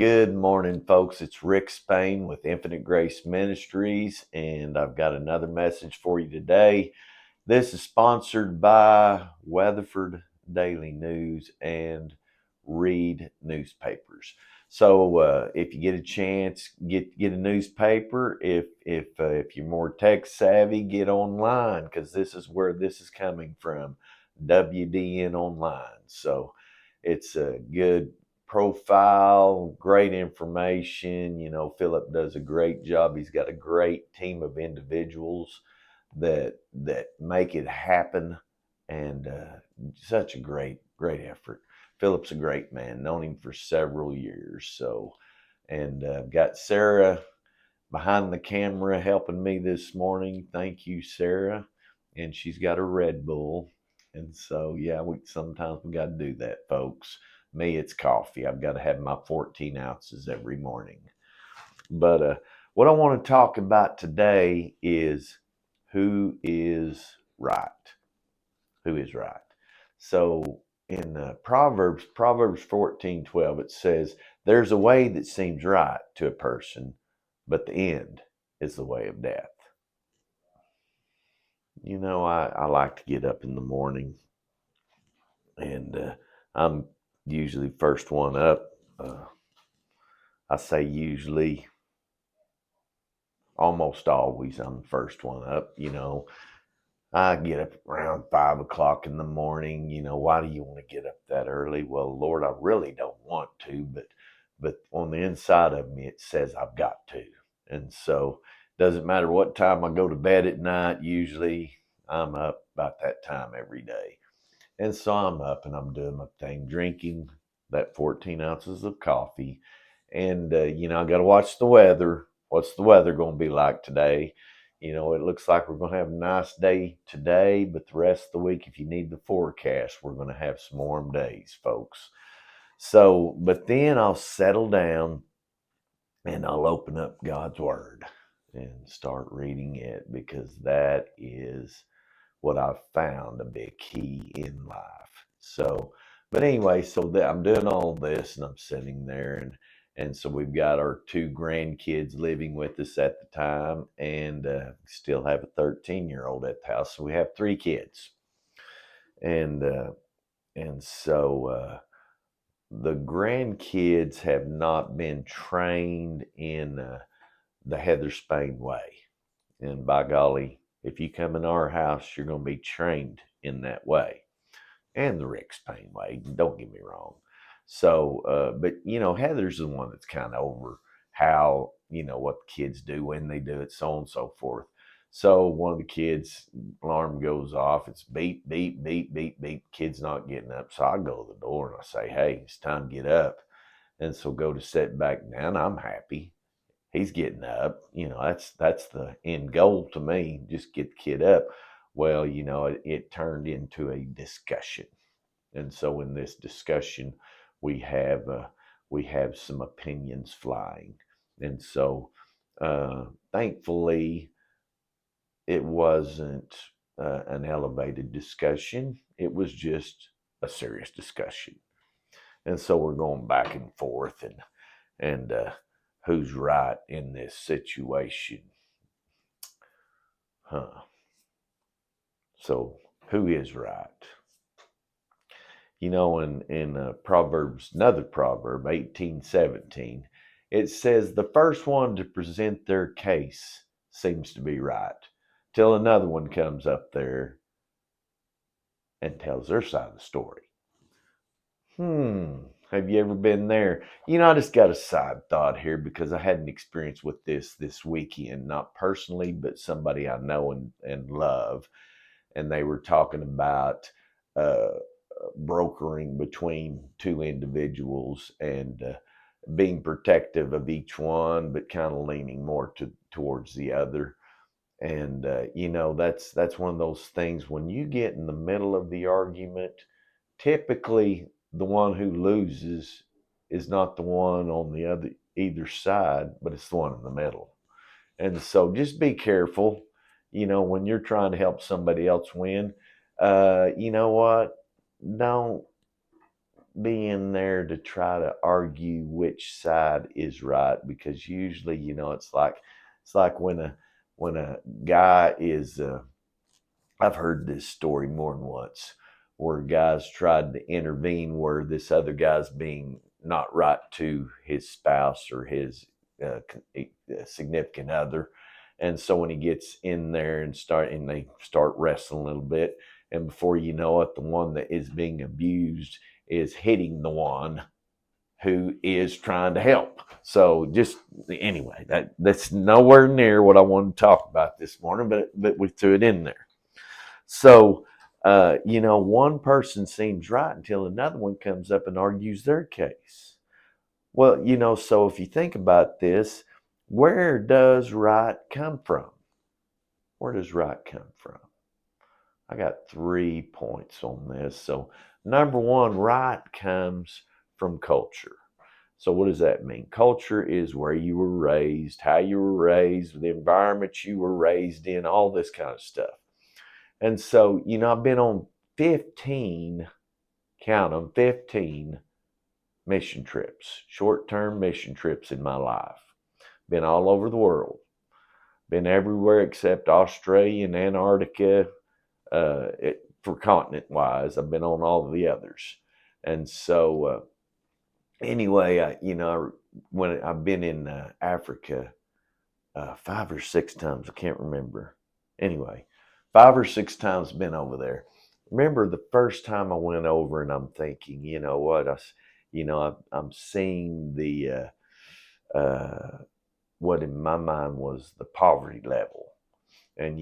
Good morning, folks. It's Rick Spain with Infinite Grace Ministries, and I've got another message for you today. This is sponsored by Weatherford Daily News and Read newspapers. So if you get a chance, get a newspaper. If you're more tech savvy, get online because this is where this is coming from. WDN Online. So it's a good profile, great information. Philip does a great job. He's got a great team of individuals that make it happen, and such a great effort. Philip's a great man. Known him for several years. So, and got Sarah behind the camera helping me this morning. Thank you, Sarah. And she's got a Red Bull, and so yeah, we sometimes we got to do that, folks. Me, it's coffee. I've got to have my 14 ounces every morning. But what I want to talk about today is who is right. Who is right? So in Proverbs 14:12, it says, "There's a way that seems right to a person, but the end is the way of death." I like to get up in the morning, and I'm usually first one up. I say usually, almost always, I'm the first one up. I get up around 5 o'clock in the morning. Why do you want to get up that early? Well, Lord, I really don't want to, but on the inside of me, it says I've got to. And so it doesn't matter what time I go to bed at night. Usually I'm up about that time every day. And so I'm up and I'm doing my thing, drinking that 14 ounces of coffee. And, I got to watch the weather. What's the weather going to be like today? It looks like we're going to have a nice day today, but the rest of the week, if you need the forecast, we're going to have some warm days, folks. So, but then I'll settle down and I'll open up God's Word and start reading it, because that is what I've found to be a key in life. So, but anyway, so I'm doing all this and I'm sitting there, and so we've got our two grandkids living with us at the time, and still have a 13-year-old at the house. So we have three kids, and so the grandkids have not been trained in the Heather Spain way. And by golly, if you come in our house, you're going to be trained in that way, and the Rick Spain way. Don't get me wrong. So, but Heather's the one that's kind of over how, what the kids do, when they do it, so on and so forth. So one of the kids' alarm goes off. It's beep, beep, beep, beep, beep. Kid's not getting up. So I go to the door and I say, "Hey, it's time to get up." And so go to sit back down. I'm happy. He's getting up. That's the end goal to me. Just get the kid up. Well, it turned into a discussion, and so in this discussion, we have uh, we have some opinions flying, and so thankfully, it wasn't an elevated discussion. It was just a serious discussion, and so we're going back and forth, and who's right in this situation? Huh. So who is right? In Proverbs, another proverb, 18:17, it says the first one to present their case seems to be right, till another one comes up there and tells their side of the story. Have you ever been there? I just got a side thought here, because I had an experience with this weekend, not personally, but somebody I know and love. And they were talking about uh, brokering between two individuals, and being protective of each one, but kind of leaning more towards the other. And that's one of those things. When you get in the middle of the argument, typically the one who loses is not the one on the other either side, but it's the one in the middle. And so just be careful, when you're trying to help somebody else win. You know what? Don't being there to try to argue which side is right, because usually, it's like when a guy is I've heard this story more than once, where guys tried to intervene where this other guy's being not right to his spouse or his significant other. And so when he gets in there and they start wrestling a little bit, and before you know it, the one that is being abused is hitting the one who is trying to help. So just anyway, that's nowhere near what I wanted to talk about this morning, but we threw it in there. So, one person seems right until another one comes up and argues their case. Well, so if you think about this, where does right come from? Where does right come from? I got 3 points on this. So, number one, right comes from culture. So, what does that mean? Culture is where you were raised, how you were raised, the environment you were raised in, all this kind of stuff. And so, I've been on 15, count them, 15 mission trips, short-term mission trips in my life. Been all over the world. Been everywhere except Australia and Antarctica. For continent-wise, I've been on all of the others. And so, anyway, when I've been in Africa 5 or 6 times, I can't remember. Anyway, 5 or 6 times been over there. Remember the first time I went over, and I'm thinking, you know what, I'm seeing the what in my mind was the poverty level, and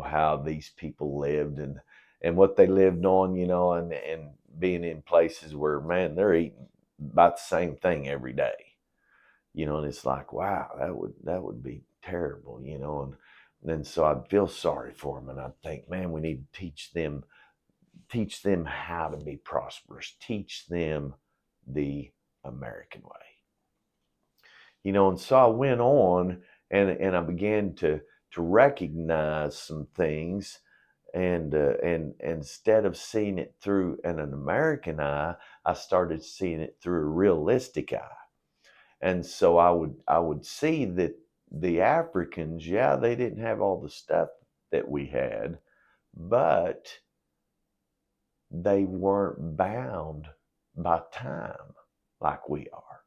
how these people lived and what they lived on, and being in places where, man, they're eating about the same thing every day, and it's like, wow, that would be terrible, and then so I'd feel sorry for them, and I'd think, man, we need to teach them how to be prosperous, teach them the American way, and so I went on and I began to recognize some things, and instead of seeing it through an American eye, I started seeing it through a realistic eye. And so I would see that the Africans, yeah, they didn't have all the stuff that we had, but they weren't bound by time like we are.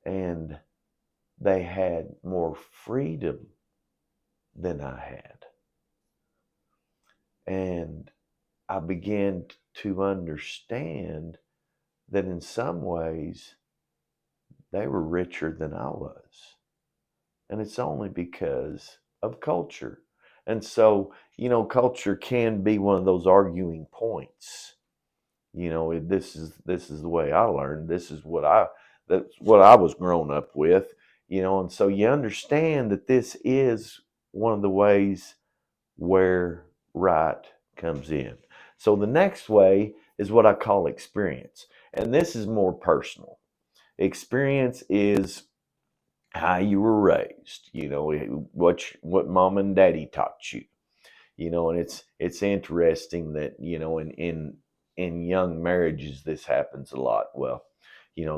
And they had more freedom than I had. And I began to understand that in some ways they were richer than I was. And it's only because of culture. And so, culture can be one of those arguing points. This is the way I learned. That's what I was grown up with, and so you understand that this is one of the ways where right comes in. So the next way is what I call experience. And this is more personal. Experience is how you were raised, what mom and daddy taught you, and it's interesting that, in young marriages, this happens a lot. Well,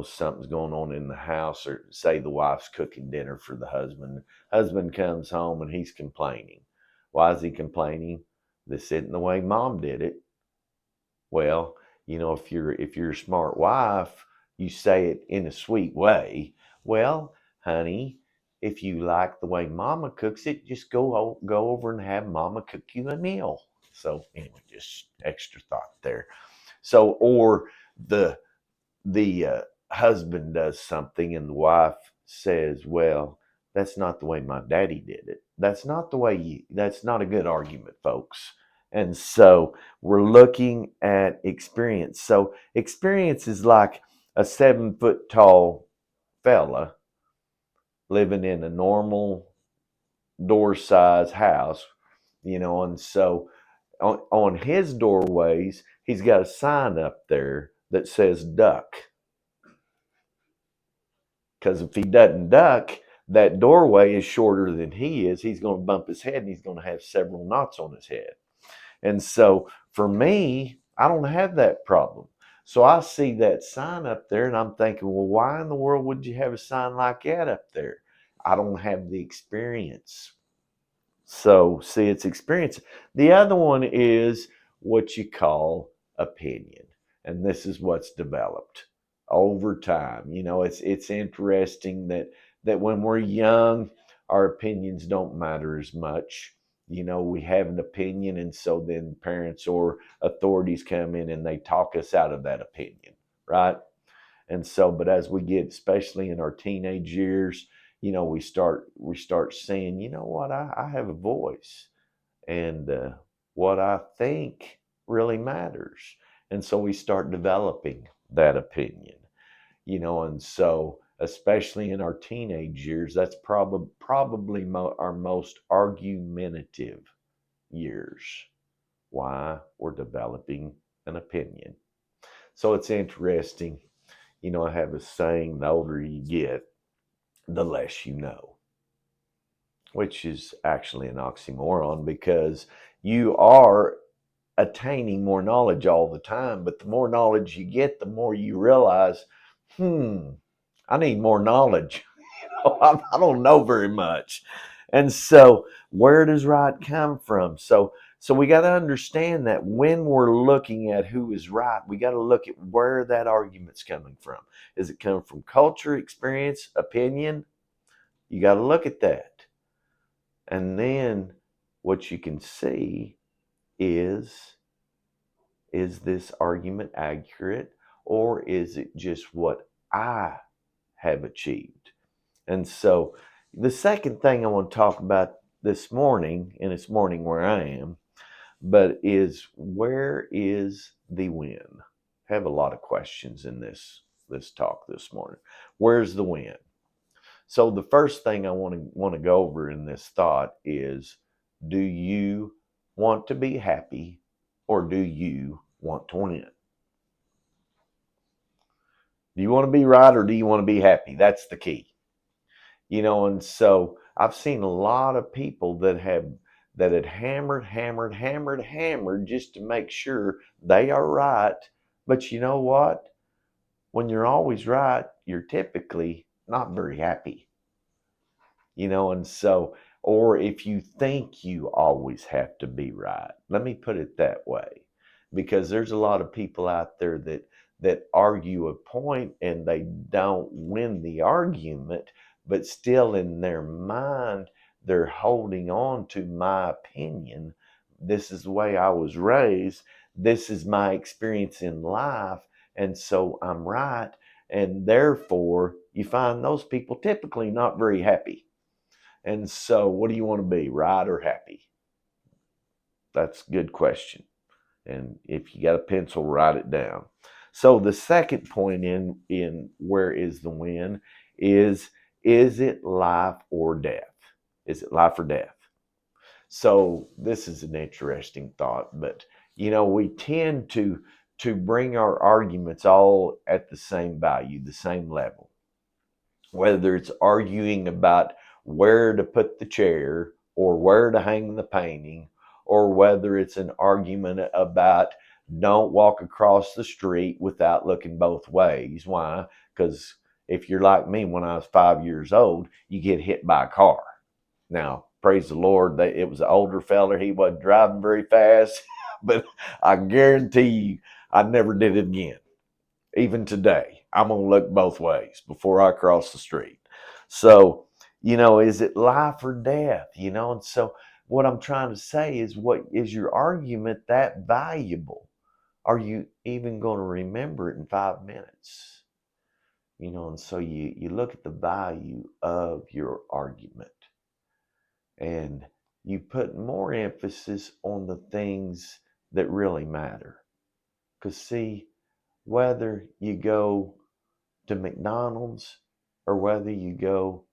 something's going on in the house, or say the wife's cooking dinner for the husband. Husband comes home and he's complaining. Why is he complaining? This isn't the way mom did it. Well, if you're a smart wife, you say it in a sweet way. Well, honey, if you like the way mama cooks it, just go over and have mama cook you a meal. So anyway, just extra thought there. So, or the husband does something and the wife says, well, that's not the way my daddy did it. That's not a good argument, folks. And so we're looking at experience. So experience is like a 7-foot tall fella living in a normal door size house, and so on his doorways, he's got a sign up there that says duck. Because if he doesn't duck, that doorway is shorter than he is. He's going to bump his head and he's going to have several knots on his head. And so for me, I don't have that problem. So I see that sign up there and I'm thinking, well, why in the world would you have a sign like that up there? I don't have the experience. So, see, it's experience. The other one is what you call opinion. And this is what's developed over time. It's interesting that when we're young, our opinions don't matter as much. We have an opinion, and so then parents or authorities come in and they talk us out of that opinion, right? And so, but as we get, especially in our teenage years, we start saying, you know what, I have a voice, and what I think really matters. And so we start developing that opinion, and so especially in our teenage years, that's probably our most argumentative years. Why? We're developing an opinion. So it's interesting. I have a saying, the older you get, the less you know, which is actually an oxymoron because you are attaining more knowledge all the time. But the more knowledge you get, the more you realize, I need more knowledge. I don't know very much. And so where does right come from? So we got to understand that when we're looking at who is right, we got to look at where that argument's coming from. Is it coming from culture, experience, opinion? You got to look at that. And then what you can see is this argument accurate, or is it just what I have achieved? And so the second thing I want to talk about this morning, and it's morning where I am, but is where is the win? I have a lot of questions in this talk this morning. Where's the win? So the first thing I want to go over in this thought is, do you want to be happy, or do you want to win? Do you want to be right, or do you want to be happy? That's the key. And so I've seen a lot of people that had hammered just to make sure they are right. But you know what? When you're always right, you're typically not very happy. And so, or if you think you always have to be right, let me put it that way, because there's a lot of people out there that argue a point and they don't win the argument, but still in their mind, they're holding on to my opinion. This is the way I was raised. This is my experience in life. And so I'm right. And therefore, you find those people typically not very happy. And so, what do you want to be, right or happy? That's a good question. And if you got a pencil, write it down. So the second point in where is the win is it life or death? Is it life or death? So this is an interesting thought, but we tend to bring our arguments all at the same value, the same level. Whether it's arguing about where to put the chair or where to hang the painting, or whether it's an argument about don't walk across the street without looking both ways. Why? Because if you're like me, when I was 5 years old, you get hit by a car. Now, praise the Lord, that it was an older feller. He wasn't driving very fast, but I guarantee you, I never did it again. Even today, I'm going to look both ways before I cross the street. So, is it life or death? And so what I'm trying to say is, what is your argument that valuable? Are you even going to remember it in 5 minutes? And so you look at the value of your argument, and you put more emphasis on the things that really matter. Because see, whether you go to McDonald's or whether you go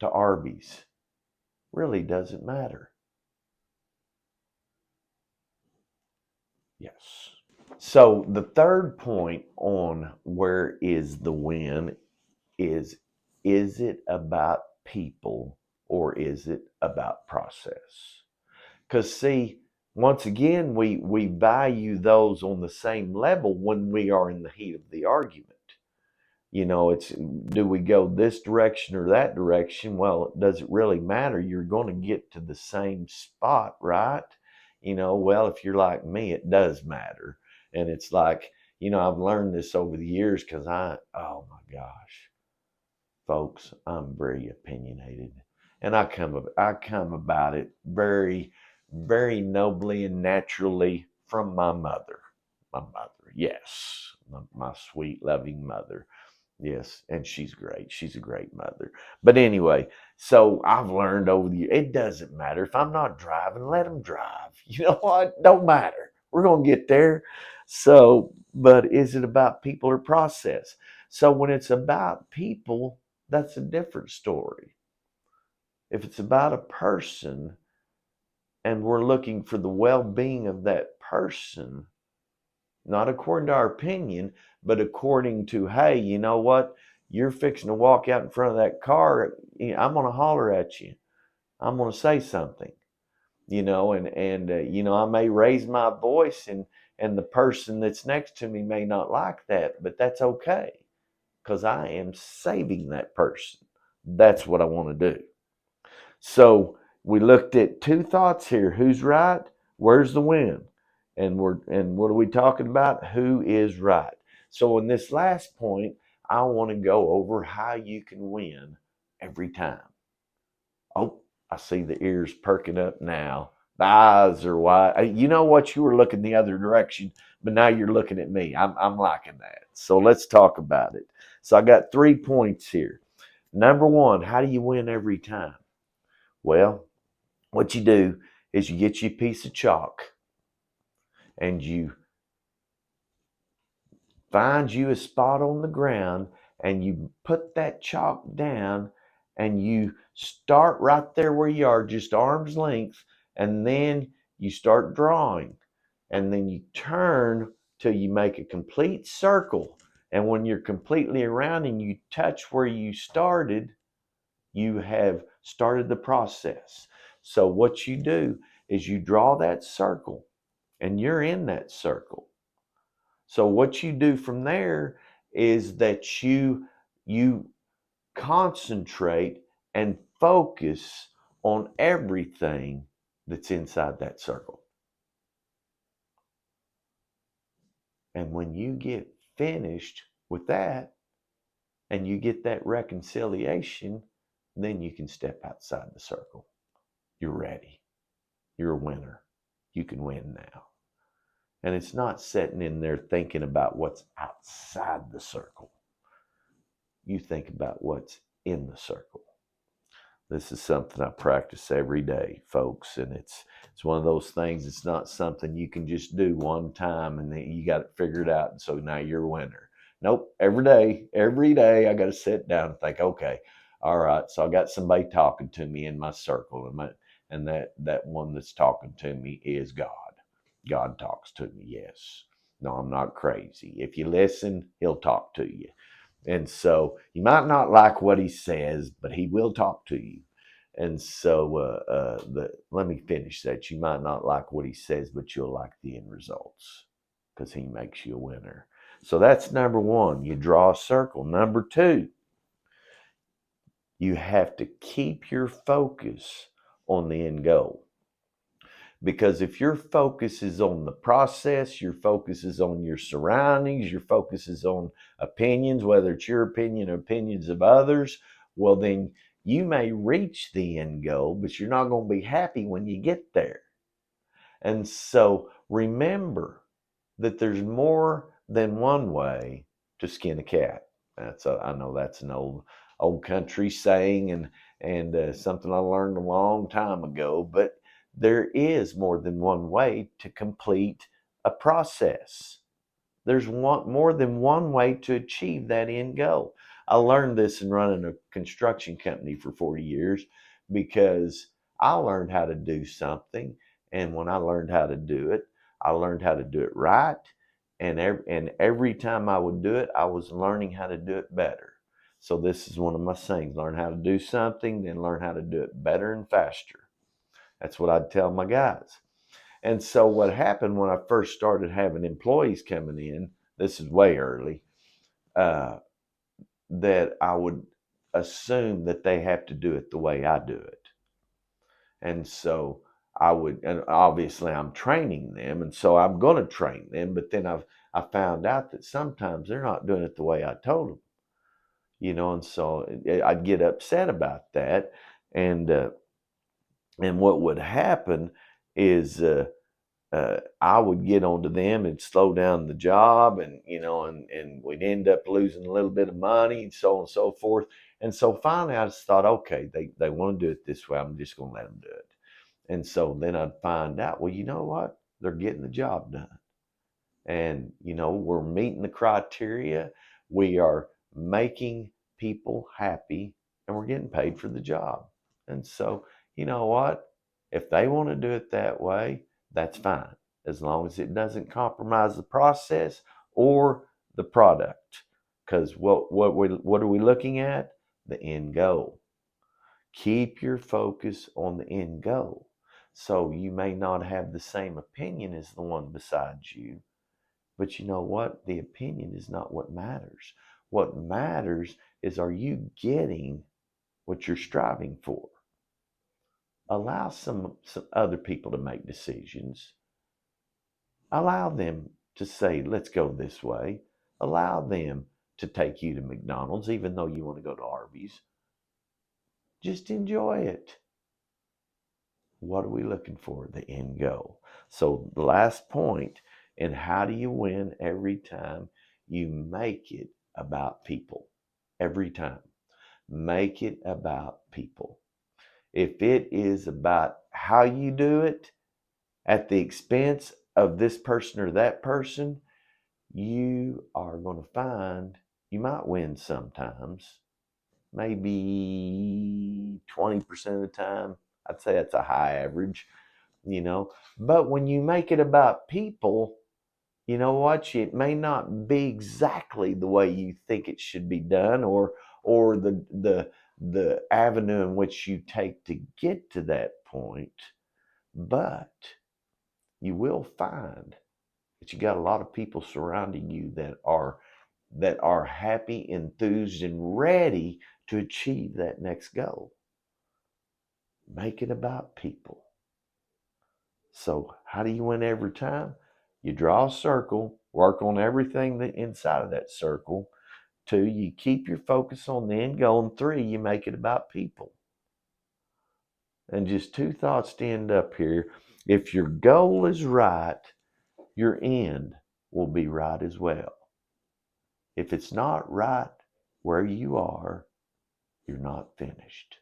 to Arby's really doesn't matter. Yes. So the third point on where is the win is it about people, or is it about process? Because see, once again, we value those on the same level when we are in the heat of the argument. It's, do we go this direction or that direction? Well, does it really matter? You're going to get to the same spot, right? Well, if you're like me, it does matter. And it's like, I've learned this over the years because oh my gosh, folks, I'm very opinionated. And I come about it very, very nobly and naturally from my mother. My mother, yes, my sweet, loving mother. Yes, and she's great. She's a great mother. But anyway, so I've learned over the years, it doesn't matter. If I'm not driving, let them drive. You know what? Don't matter. We're going to get there. So, but is it about people or process? So when it's about people, that's a different story. If it's about a person and we're looking for the well-being of that person, not according to our opinion, but according to, hey, you know what? You're fixing to walk out in front of that car. I'm going to holler at you. I'm going to say something, and I may raise my voice, and the person that's next to me may not like that, but that's okay because I am saving that person. That's what I want to do. So we looked at two thoughts here. Who's right? Where's the win? And what are we talking about? Who is right? So in this last point, I want to go over how you can win every time. Oh, I see the ears perking up now. The eyes are wide. You know what? You were looking the other direction, but now you're looking at me. I'm liking that. So let's talk about it. So I got 3 points here. Number one, how do you win every time? Well, what you do is you get you a piece of chalk and you find you a spot on the ground and you put that chalk down and you start right there where you are, just arm's length, and then you start drawing. And then you turn till you make a complete circle. And when you're completely around and you touch where you started, you have started the process. So what you do is you draw that circle and you're in that circle. So what you do from there is that you concentrate and focus on everything that's inside that circle. And when you get finished with that and you get that reconciliation, then you can step outside the circle. You're ready. You're a winner. You can win now. And it's not sitting in there thinking about what's outside the circle. You think about what's in the circle. This is something I practice every day, folks, and it's one of those things. It's not something you can just do one time and then you got it figured out, and so now you're a winner. Nope. Every day, I got to sit down and think, okay, all right. So I got somebody talking to me in my circle, and that one that's talking to me is God. God talks to me. Yes. No, I'm not crazy. If you listen, He'll talk to you. And so you might not like what he says, but he will talk to you. And so let me finish that. You might not like what he says, but you'll like the end results because he makes you a winner. So that's number one. You draw a circle. Number two, you have to keep your focus on the end goal. Because if your focus is on the process, your focus is on your surroundings, your focus is on opinions, whether it's your opinion or opinions of others, well, then you may reach the end goal, but you're not going to be happy when you get there. And so remember that there's more than one way to skin a cat. I know that's an old country saying, and something I learned a long time ago, but there is more than one way to complete a process. There's more than one way to achieve that end goal. I learned this in running a construction company for 40 years because I learned how to do something. And when I learned how to do it, I learned how to do it right. And every time I would do it, I was learning how to do it better. So this is one of my sayings: learn how to do something, then learn how to do it better and faster. That's what I'd tell my guys. And so what happened when I first started having employees coming in, this is way early, uh, that I would assume that they have to do it the way I do it. And so and obviously I'm training them, and so I'm going to train them, but then I found out that sometimes they're not doing it the way I told them, and so I'd get upset about that. And what would happen is I would get onto them and slow down the job, and and we'd end up losing a little bit of money, and so on and so forth. And so finally, I just thought, okay, they want to do it this way. I'm just going to let them do it. And so then I'd find out, well, you know what? They're getting the job done, and we're meeting the criteria. We are making people happy, and we're getting paid for the job. And so, you know what? If they want to do it that way, that's fine, as long as it doesn't compromise the process or the product. Because what are we looking at? The end goal. Keep your focus on the end goal. So you may not have the same opinion as the one beside you, but you know what? The opinion is not what matters. What matters is, are you getting what you're striving for? Allow some other people to make decisions. Allow them to say, let's go this way. Allow them to take you to McDonald's, even though you want to go to Arby's. Just enjoy it. What are we looking for? The end goal. So the last point, and how do you win every time? You make it about people. Every time. Make it about people. If it is about how you do it at the expense of this person or that person, you are going to find you might win sometimes, maybe 20% of the time. I'd say that's a high average, But when you make it about people, you know what? It may not be exactly the way you think it should be done, or the avenue in which you take to get to that point, but you will find that you got a lot of people surrounding you that are happy, enthused, and ready to achieve that next goal. Make it about people. So how do you win every time? You draw a circle, work on everything that inside of that circle. 2, you keep your focus on the end goal. And 3, you make it about people. And just 2 thoughts to end up here. If your goal is right, your end will be right as well. If it's not right where you are, you're not finished.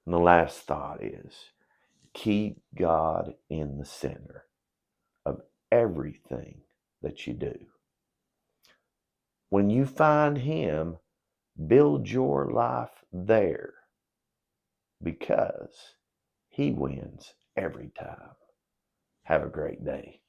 And the last thought is, keep God in the center of everything that you do. When you find Him, build your life there, because He wins every time. Have a great day.